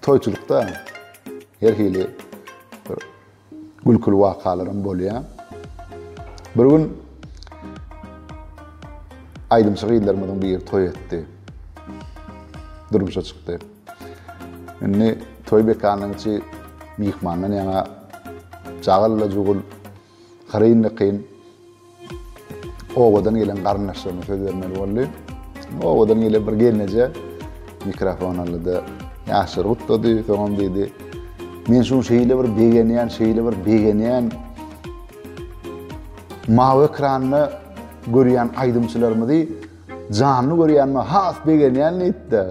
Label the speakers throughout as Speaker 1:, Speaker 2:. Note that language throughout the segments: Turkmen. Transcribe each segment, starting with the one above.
Speaker 1: toyçulukda her hili gülkül wakalarym bolýar. Bir gün aýdym şeýlerimiň bir toy etdi. Durmuşa çykdy. Indi toy bekanyňçy mihmandan ýa-da jagalla jugul garynlyqyn owadan gelen garnaşyny sözlermeli boldy. Owadan gelen bir gelneje mikrofon aldy. Ýaşyr gutdy, soňam dedi. Men şu şeýle bir begenýän mawy ekranyny görýän aýdymçylarymdy canly görýänmi has begenýän etdi.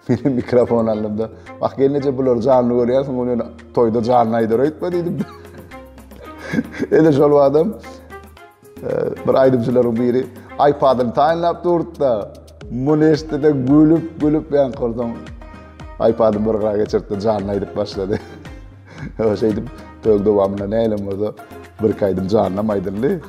Speaker 1: Benim mikrofon alımda. Bak gelince bular canlı görüyorsun, onu toyda canlı aydır etme dedim. Ede şol adam bir aydımçıların biri iPad'ını tayinlap durdu da bunu işte de gülüp ben kurdum. iPad'ını bir kıra geçirdi, canlı aydıp başladı. O şeydim, toy devamına ne elim oldu, bir kaydım canlı aydırlı.